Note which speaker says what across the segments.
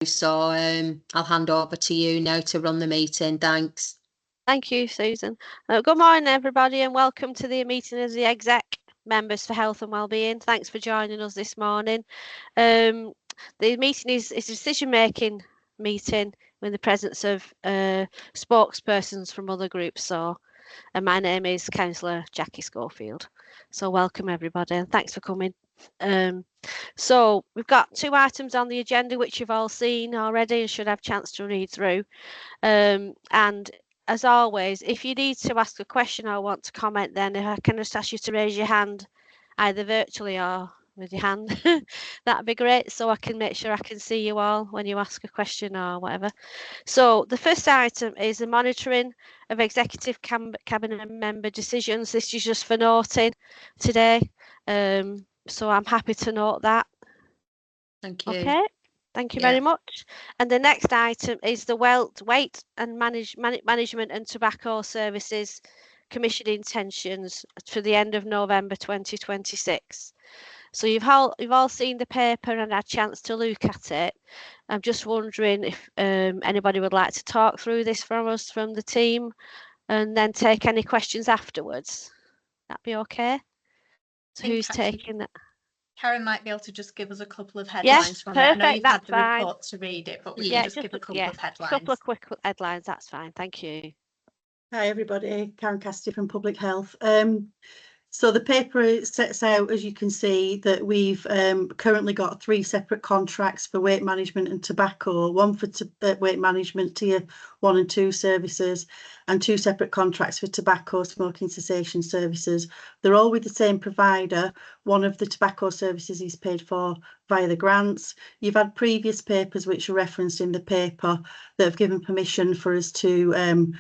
Speaker 1: So I'll hand over to you now to run the meeting. Thanks.
Speaker 2: Thank you, Susan. Good morning, everybody, and welcome to the meeting of the Exec Members for Health and Wellbeing. Thanks for joining us this morning. The meeting is a decision-making meeting in the presence of spokespersons from other groups. And my name is Councillor Jackie Schofield. So welcome, everybody, and thanks for coming. So we've got 2 items on the agenda which you've all seen already and should have a chance to read through. And as always, if you need to ask a question or want to comment, then if I can just ask you to raise your hand either virtually or with your hand, that'd be great, so I can make sure I can see you all when you ask a question or whatever. So the first item is the monitoring of executive cabinet member decisions. This is just for noting today. So I'm happy to note that.
Speaker 1: Thank you.
Speaker 2: Okay. Thank you very much. And the next item is the weight and management and tobacco services commission intentions for the end of November 2026. So you've all seen the paper and had a chance to look at it. I'm just wondering if anybody would like to talk through this from us, from the team, and then take any questions afterwards. That'd be okay? So who's taking that?
Speaker 3: Karen might be able to just give us a couple of headlines from it. I know you've had the report to read it, but we can just give a couple of headlines.
Speaker 2: A couple of quick headlines, that's fine. Thank you.
Speaker 4: Hi, everybody. Karen Cassidy from Public Health. So the paper sets out, as you can see, that we've currently got 3 separate contracts for weight management and tobacco, one for weight management tier 1 and 2 services, and 2 separate contracts for tobacco smoking cessation services. They're all with the same provider. One of the tobacco services is paid for via the grants. You've had previous papers which are referenced in the paper that have given permission for us to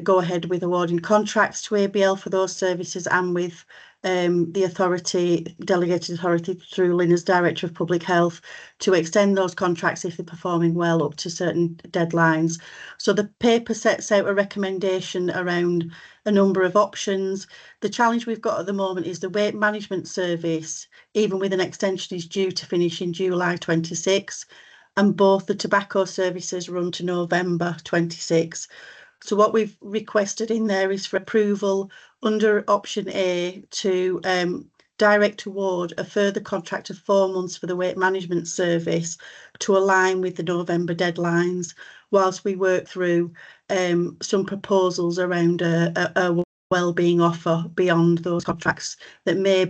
Speaker 4: go ahead with awarding contracts to ABL for those services, and with the delegated authority through Lynn as Director of Public Health to extend those contracts if they're performing well up to certain deadlines. So the paper sets out a recommendation around a number of options. The challenge we've got at the moment is the weight management service, even with an extension, is due to finish in July 26, and both the tobacco services run to November 26. So what we've requested in there is for approval under option A to direct award a further contract of 4 months for the weight management service to align with the November deadlines, whilst we work through some proposals around a wellbeing offer beyond those contracts that may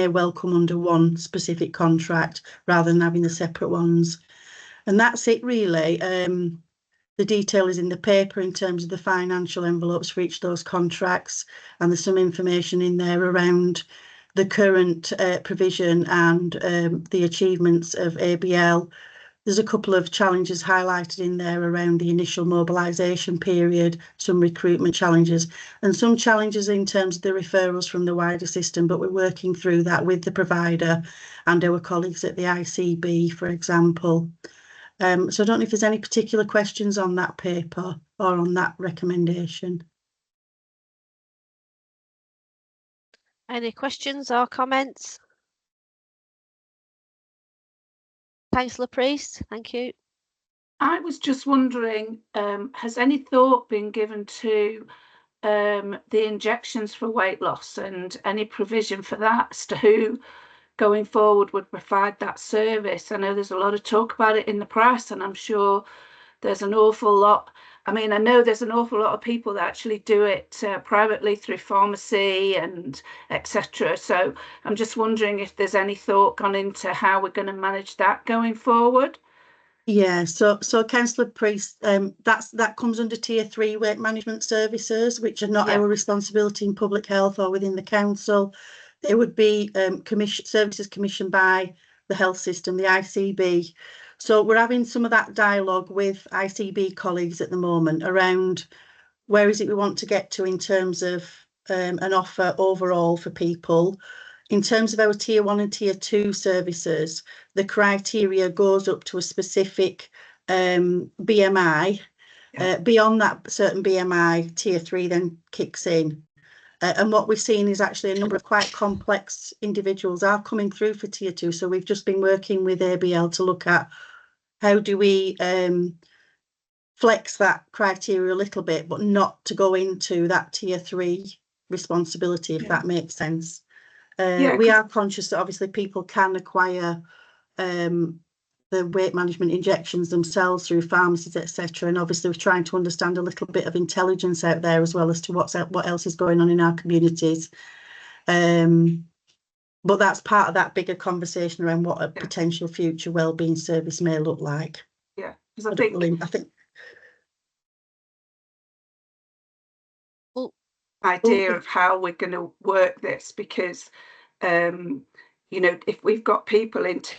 Speaker 4: well come under one specific contract rather than having the separate ones. And that's it really. The detail is in the paper in terms of the financial envelopes for each of those contracts, and there's some information in there around the current provision and the achievements of ABL. There's a couple of challenges highlighted in there around the initial mobilisation period, some recruitment challenges, and some challenges in terms of the referrals from the wider system, but we're working through that with the provider and our colleagues at the ICB, for example. So I don't know if there's any particular questions on that paper or on that recommendation.
Speaker 2: Any questions or comments? Councillor Priest, thank you.
Speaker 5: I was just wondering, has any thought been given to the injections for weight loss and any provision for that as to who going forward would provide that service? I know there's a lot of talk about it in the press, and I'm sure there's an awful lot. I mean, I know there's an awful lot of people that actually do it privately through pharmacy and etc. So I'm just wondering if there's any thought gone into how we're going to manage that going forward.
Speaker 4: Yeah, so Councillor Priest, that comes under tier 3 weight management services, which are not our responsibility in public health or within the council. They would be services commissioned by the health system, the ICB. So we're having some of that dialogue with ICB colleagues at the moment around where is it we want to get to in terms of an offer overall for people. In terms of our tier 1 and tier 2 services, the criteria goes up to a specific BMI. Beyond that certain BMI, tier 3 then kicks in. And what we've seen is actually a number of quite complex individuals are coming through for tier 2. So we've just been working with ABL to look at how do we flex that criteria a little bit, but not to go into that tier 3 responsibility, if that makes sense. We are conscious that obviously people can acquire the weight management injections themselves through pharmacies, etc. And obviously we're trying to understand a little bit of intelligence out there as well as to what else is going on in our communities. But that's part of that bigger conversation around what a potential future wellbeing service may look like.
Speaker 5: Yeah, because I think idea of how we're going to work this, because you know, if we've got people into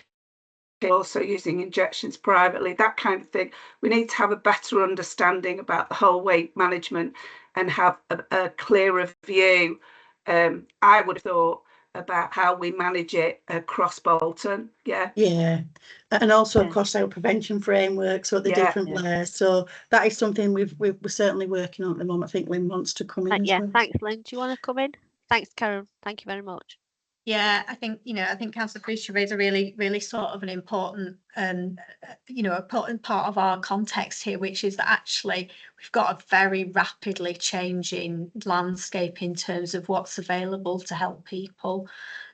Speaker 5: also using injections privately, that kind of thing, we need to have a better understanding about the whole weight management and have a clearer view, I would have thought, about how we manage it across Bolton. And
Speaker 4: also across our prevention frameworks, what the different layers. So that is something we're certainly working on at the moment. I think Lynn wants to come in as well.
Speaker 2: Thanks, Lynn. Do you want to come in? Thanks, Karen. Thank you very much.
Speaker 3: Yeah, I think, you know, I think Councillor Fisher raised a really sort of an important, you know, important part of our context here, which is that actually we've got a very rapidly changing landscape in terms of what's available to help people.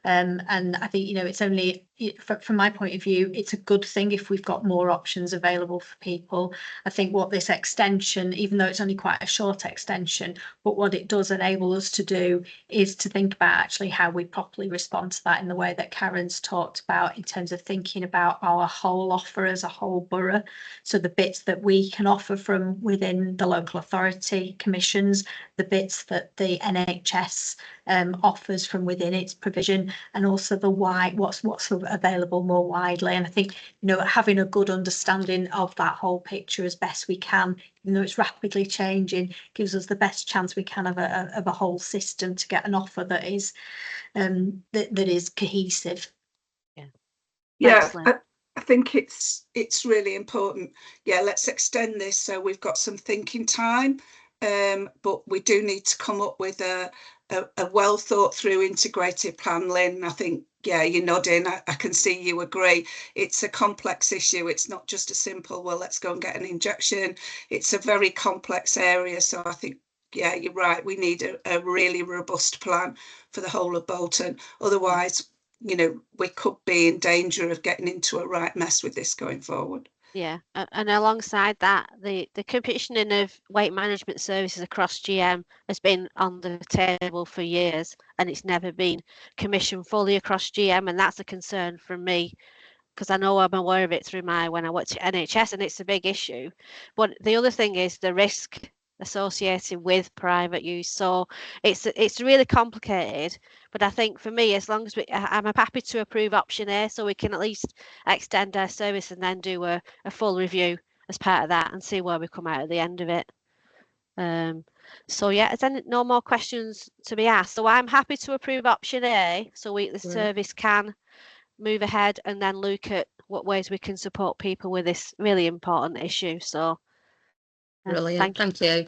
Speaker 3: And I think, you know, it's only, from my point of view, it's a good thing if we've got more options available for people. I think what this extension, even though it's only quite a short extension, but what it does enable us to do is to think about actually how we properly respond to that in the way that Karen's talked about, in terms of thinking about our whole offer as a whole borough. So the bits that we can offer from within the local authority commissions, the bits that the NHS offers from within its provision, and also the what's available more widely. And I think, you know, having a good understanding of that whole picture as best we can, even though it's rapidly changing, gives us the best chance we can of a whole system to get an offer that is that is cohesive.
Speaker 5: I think it's really important. Let's extend this so we've got some thinking time, but we do need to come up with a well thought through integrated plan. Lynn, I think, you're nodding. I can see you agree. It's a complex issue. It's not just a simple, well, let's go and get an injection. It's a very complex area. So I think, you're right. We need a really robust plan for the whole of Bolton. Otherwise, you know, we could be in danger of getting into a right mess with this going forward.
Speaker 2: And alongside that, the commissioning of weight management services across GM has been on the table for years, and it's never been commissioned fully across GM, and that's a concern from me, because I know I'm aware of it through when I worked at NHS, and it's a big issue. But the other thing is the risk associated with private use. So it's really complicated. But I think for me, as long as I'm happy to approve option A, so we can at least extend our service and then do a full review as part of that and see where we come out at the end of it. So is there no more questions to be asked? So I'm happy to approve option A, so the service can move ahead and then look at what ways we can support people with this really important issue. So
Speaker 1: brilliant. Thank you.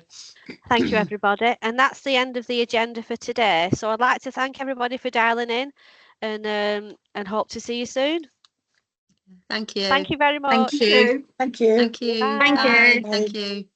Speaker 2: Thank you, everybody. And that's the end of the agenda for today. So I'd like to thank everybody for dialing in, and hope to see you soon.
Speaker 1: Thank you.
Speaker 2: Thank you very much.
Speaker 1: Thank you.
Speaker 4: Thank you.
Speaker 1: Thank you.
Speaker 2: Bye.
Speaker 1: Bye. Thank you.